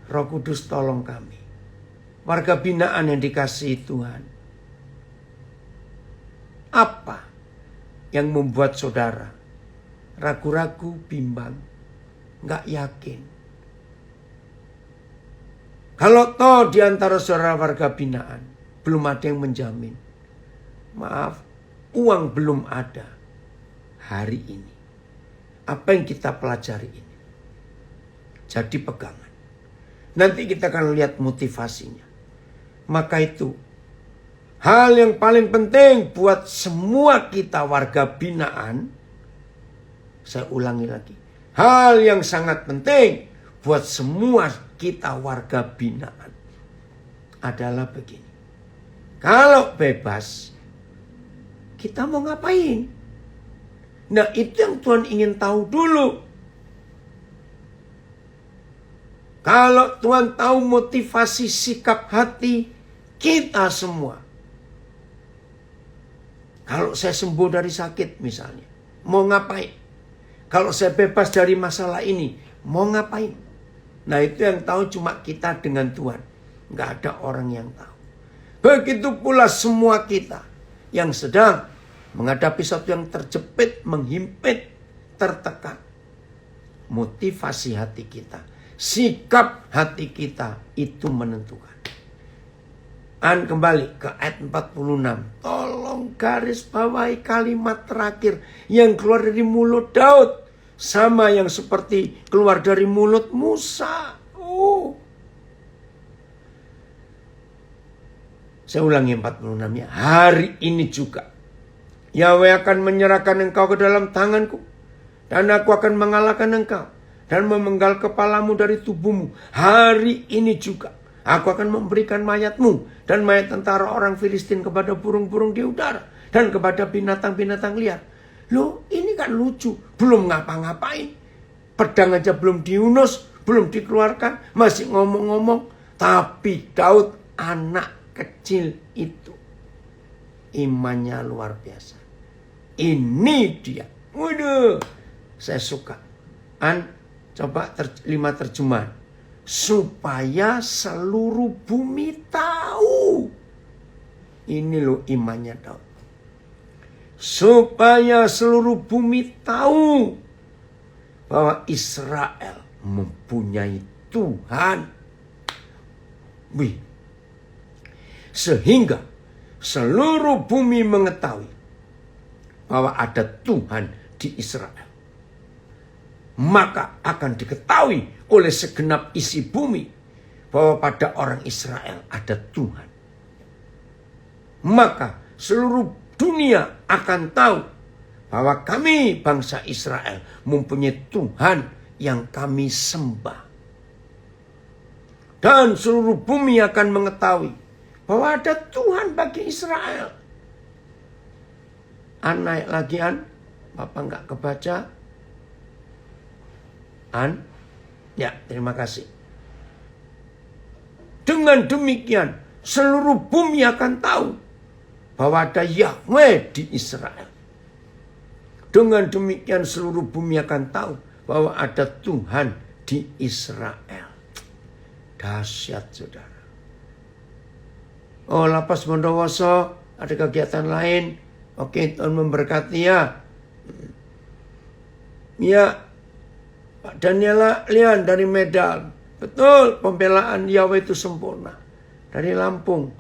[SPEAKER 1] Roh Kudus tolong kami. Warga binaan yang dikasihi Tuhan. Apa yang membuat saudara ragu-ragu, bimbang, gak yakin? Kalau toh di antara saudara warga binaan belum ada yang menjamin. Maaf, uang belum ada hari ini. Apa yang kita pelajari ini jadi pegangan. Nanti kita akan lihat motivasinya. Maka itu hal yang paling penting buat semua kita warga binaan. Saya ulangi lagi. Hal yang sangat penting buat semua kita warga binaan adalah begini. Kalau bebas, kita mau ngapain? Nah, itu yang Tuhan ingin tahu dulu. Kalau Tuhan tahu motivasi sikap hati kita semua. Kalau saya sembuh dari sakit misalnya, mau ngapain? Kalau saya bebas dari masalah ini, mau ngapain? Nah, itu yang tahu cuma kita dengan Tuhan. Nggak ada orang yang tahu. Begitu pula semua kita yang sedang menghadapi sesuatu yang terjepit, menghimpit, tertekan. Motivasi hati kita, sikap hati kita itu menentukan. Kembali ke ayat 46. Tolong garis bawahi kalimat terakhir yang keluar dari mulut Daud. Sama yang seperti keluar dari mulut Musa. Saya ulangi 46-nya. Hari ini juga Yahweh akan menyerahkan engkau ke dalam tanganku. Dan aku akan mengalahkan engkau. Dan memenggal kepalamu dari tubuhmu. Hari ini juga aku akan memberikan mayatmu. Dan mayat tentara orang Filistin kepada burung-burung di udara. Dan kepada binatang-binatang liar. Loh, ini kan lucu. Belum ngapa-ngapain. Pedang aja belum diunus. Belum dikeluarkan. Masih ngomong-ngomong. Tapi Daud anak kecil itu imannya luar biasa. Ini dia. Waduh, saya suka. Coba 5 terjemahan. Supaya seluruh bumi tahu. Ini loh imannya Daud. Supaya seluruh bumi tahu bahwa Israel mempunyai Tuhan. Wih. Sehingga seluruh bumi mengetahui bahwa ada Tuhan di Israel. Maka akan diketahui oleh segenap isi bumi bahwa pada orang Israel ada Tuhan. Maka seluruh dunia akan tahu bahwa kami bangsa Israel mempunyai Tuhan yang kami sembah. Dan seluruh bumi akan mengetahui bahwa ada Tuhan bagi Israel. Naik lagi Bapak nggak kebaca. Ya, terima kasih. Dengan demikian seluruh bumi akan tahu bahwa ada Yahweh di Israel. Dengan demikian seluruh bumi akan tahu bahwa ada Tuhan di Israel. Dahsyat, saudara. Oh, Lapas Bondowoso ada kegiatan lain. Oke, Tuhan memberkati ya. Ya, Pak Daniela Lian dari Medan. Betul, pembelaan Yahweh itu sempurna. Dari Lampung.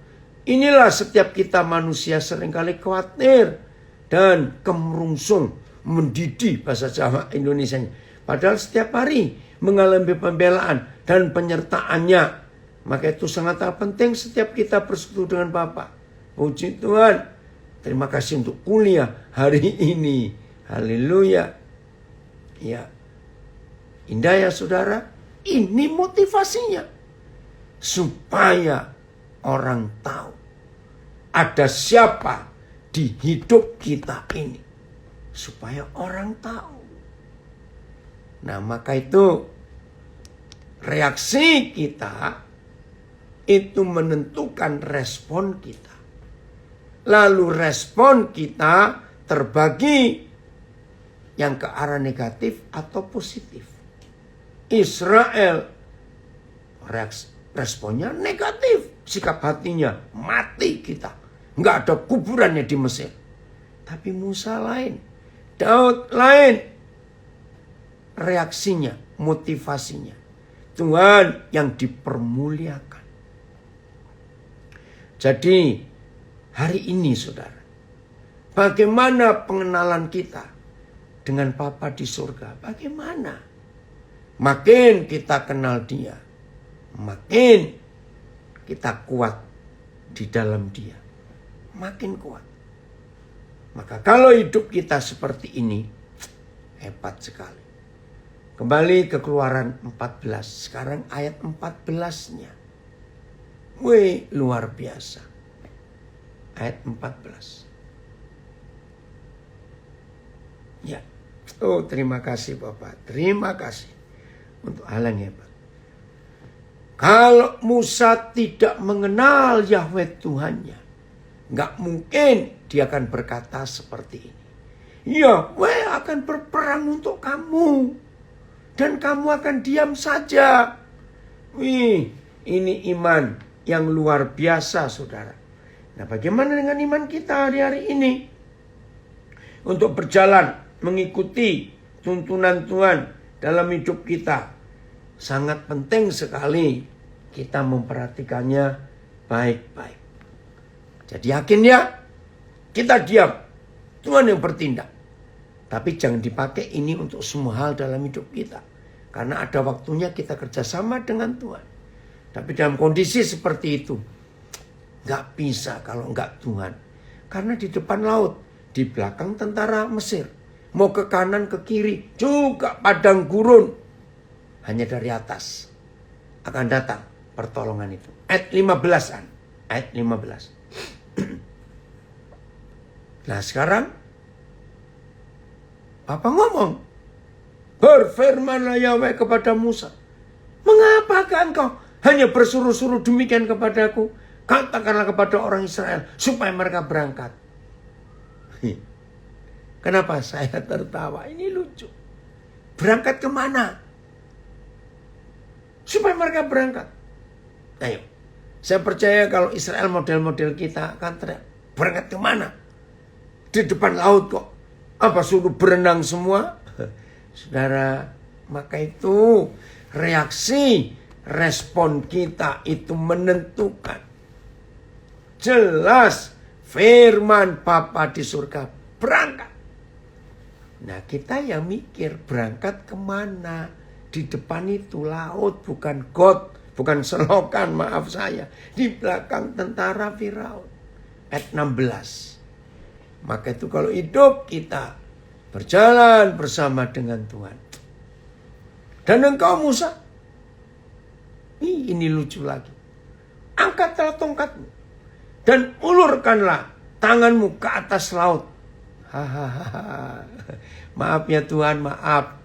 [SPEAKER 1] Inilah setiap kita manusia seringkali khawatir dan kemerungsung, mendidih bahasa Jawa Indonesia. Padahal setiap hari mengalami pembelaan dan penyertaannya. Maka itu sangat penting setiap kita bersekutu dengan Bapa. Puji Tuhan. Terima kasih untuk kuliah hari ini. Haleluya. Ya. Indah ya saudara. Ini motivasinya. Supaya orang tahu ada siapa di hidup kita ini. Supaya orang tahu. Nah, maka itu reaksi kita itu menentukan respon kita. Lalu respon kita terbagi yang ke arah negatif atau positif. Israel responnya negatif. Sikap hatinya mati kita. Nggak ada kuburannya di Mesir. Tapi Musa lain. Daud lain. Reaksinya, motivasinya. Tuhan yang dipermuliakan. Jadi hari ini saudara. Bagaimana pengenalan kita dengan Bapa di surga? Bagaimana? Makin kita kenal Dia, makin kita kuat di dalam Dia. Makin kuat. Maka kalau hidup kita seperti ini, hebat sekali. Kembali ke Keluaran 14. Sekarang ayat 14-nya. Wih, luar biasa. Ayat 14. Ya. Oh, terima kasih Bapak. Terima kasih untuk hal yang hebat. Kalau Musa tidak mengenal Yahweh Tuhannya, nggak mungkin dia akan berkata seperti ini. Yahweh akan berperang untuk kamu. Dan kamu akan diam saja. Wih, ini iman yang luar biasa saudara. Nah, bagaimana dengan iman kita hari-hari ini? Untuk berjalan mengikuti tuntunan Tuhan dalam hidup kita. Sangat penting sekali kita memperhatikannya baik-baik. Jadi yakin ya, kita diam. Tuhan yang bertindak. Tapi jangan dipakai ini untuk semua hal dalam hidup kita. Karena ada waktunya kita kerjasama dengan Tuhan. Tapi dalam kondisi seperti itu, gak bisa kalau enggak Tuhan. Karena di depan laut, di belakang tentara Mesir. Mau ke kanan, ke kiri, juga padang gurun. Hanya dari atas akan datang pertolongan itu. Ayat 15-an. Ayat 15. Nah sekarang, Bapak ngomong, berfirmanlah Yahweh kepada Musa, mengapakah engkau hanya bersuruh-suruh demikian kepadaku? Katakanlah kepada orang Israel supaya mereka berangkat. Kenapa saya tertawa? Ini lucu. Berangkat kemana? Supaya mereka berangkat. Ayo, saya percaya kalau Israel model-model kita akan teriak, berangkat kemana? Di depan laut kok. Apa suruh berenang semua? Saudara, maka itu reaksi, respon kita itu menentukan. Jelas firman Bapa di surga, berangkat. Nah kita yang mikir berangkat kemana? Di depan itu laut, bukan got, bukan selokan, maaf saya. Di belakang tentara Firaun. Ayat 16. Maka itu kalau hidup kita berjalan bersama dengan Tuhan. Dan engkau Musa, ini lucu lagi. Angkatlah tongkatmu dan ulurkanlah tanganmu ke atas laut. Hahaha. Maaf ya Tuhan, maaf.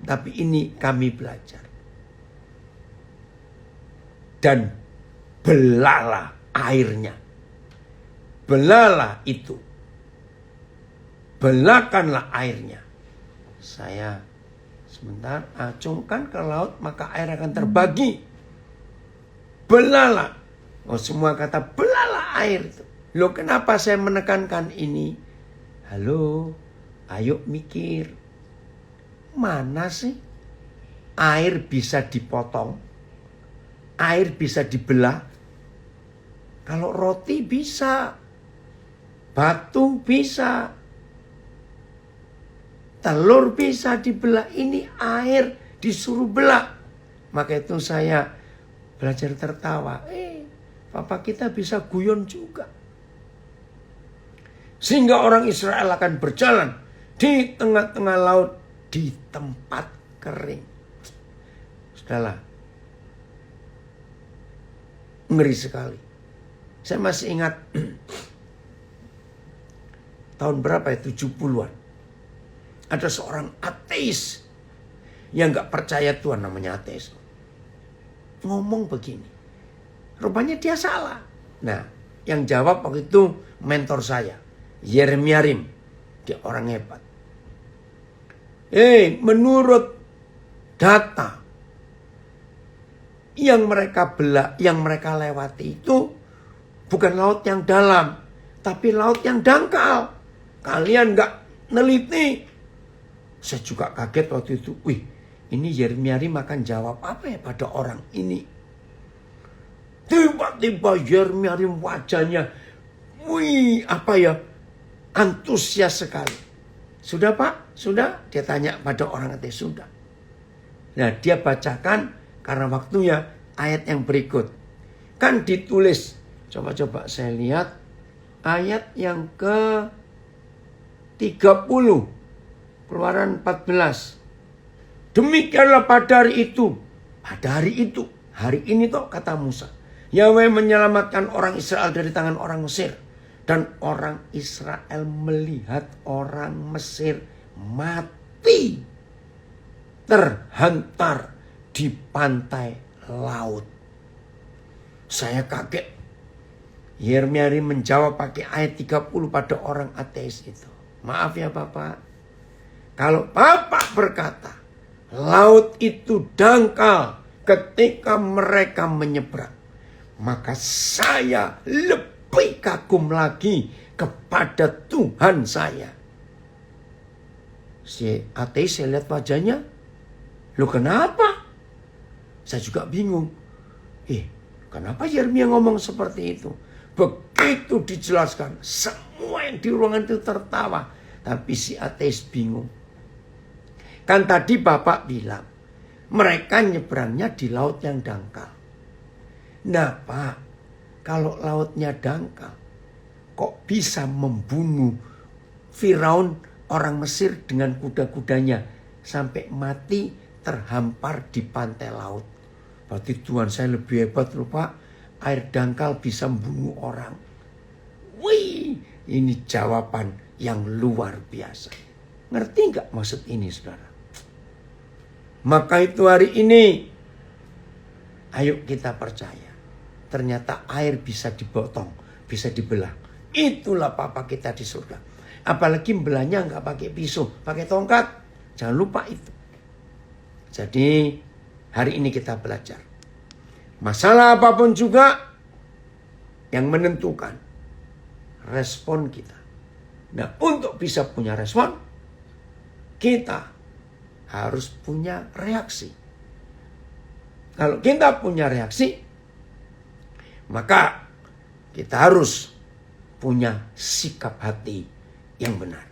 [SPEAKER 1] Tapi ini kami belajar. Dan belalah airnya. Belalah itu. Belakanlah airnya. Saya sebentar acungkan ke laut, maka air akan terbagi. Belalah. Oh, semua kata belalah air itu. Loh, kenapa saya menekankan ini? Halo, ayo mikir. Mana sih air bisa dipotong? Air bisa dibelah? Kalau roti bisa. Batu bisa. Telur bisa dibelah. Ini air disuruh belah. Maka itu saya belajar tertawa. Papa kita bisa guyon juga. Sehingga orang Israel akan berjalan di tengah-tengah laut di tempat kering. Sudahlah. Ngeri sekali. Saya masih ingat tahun berapa ya, 70-an. Ada seorang ateis yang gak percaya Tuhan, namanya ateis. Ngomong begini. Rupanya dia salah. Nah, yang jawab waktu itu mentor saya, Yeremia Rim. Dia orang hebat. Menurut data yang mereka lewati itu bukan laut yang dalam, tapi laut yang dangkal. Kalian gak neliti. Saya juga kaget waktu itu. Ini Yeremia Rim akan jawab apa ya pada orang ini? Tiba-tiba Yeremia Rim wajahnya, antusias sekali. Sudah Pak? Sudah? Dia tanya pada orang itu. Sudah. Nah, dia bacakan karena waktunya ayat yang berikut. Kan ditulis. Coba saya lihat. Ayat yang ke 30. Keluaran 14. Demikianlah pada hari itu. Pada hari itu. Hari ini toh kata Musa. Yahweh menyelamatkan orang Israel dari tangan orang Mesir. Dan orang Israel melihat orang Mesir mati. Terhantar di pantai laut. Saya kaget. Yeremia menjawab pakai ayat 30 pada orang ateis itu. Maaf ya Bapak. Kalau Bapak berkata, laut itu dangkal ketika mereka menyeberang, maka saya lebih kagum lagi kepada Tuhan saya. Si ateis, saya lihat wajahnya. Loh kenapa? Saya juga bingung. Kenapa Yeremia ngomong seperti itu? Begitu dijelaskan, semua yang di ruangan itu tertawa. Tapi si ateis bingung. Kan tadi Bapak bilang, mereka nyebrangnya di laut yang dangkal. Nah Pak, kalau lautnya dangkal, kok bisa membunuh Firaun orang Mesir dengan kuda-kudanya sampai mati terhampar di pantai laut? Berarti Tuhan saya lebih hebat loh Pak. Air dangkal bisa membunuh orang. Ini jawaban yang luar biasa. Ngerti nggak maksud ini saudara? Maka itu hari ini, ayo kita percaya. Ternyata air bisa dipotong, bisa dibelah. Itulah Papa kita di surga. Apalagi belahnya nggak pakai pisau, pakai tongkat. Jangan lupa itu. Jadi hari ini kita belajar. Masalah apapun juga yang menentukan respon kita. Nah, untuk bisa punya respon, kita harus punya reaksi. Kalau kita punya reaksi, maka kita harus punya sikap hati yang benar.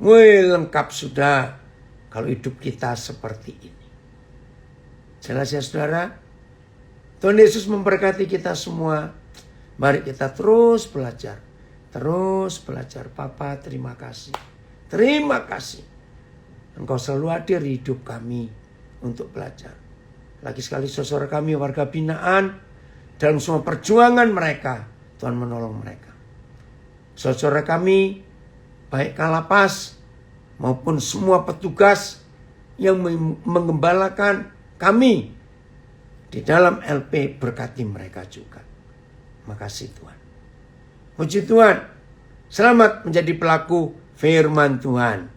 [SPEAKER 1] Lengkap sudah kalau hidup kita seperti ini. Jelas ya saudara? Tuhan Yesus memberkati kita semua. Mari kita terus belajar. Terus belajar. Papa terima kasih. Terima kasih. Engkau selalu hadir di hidup kami untuk belajar. Lagi sekali saudara kami warga binaan. Dalam semua perjuangan mereka, Tuhan menolong mereka. Saudara kami, baik Kalapas maupun semua petugas yang mengembalakan kami di dalam LP, berkati mereka juga. Makasih Tuhan. Puji Tuhan. Selamat menjadi pelaku firman Tuhan.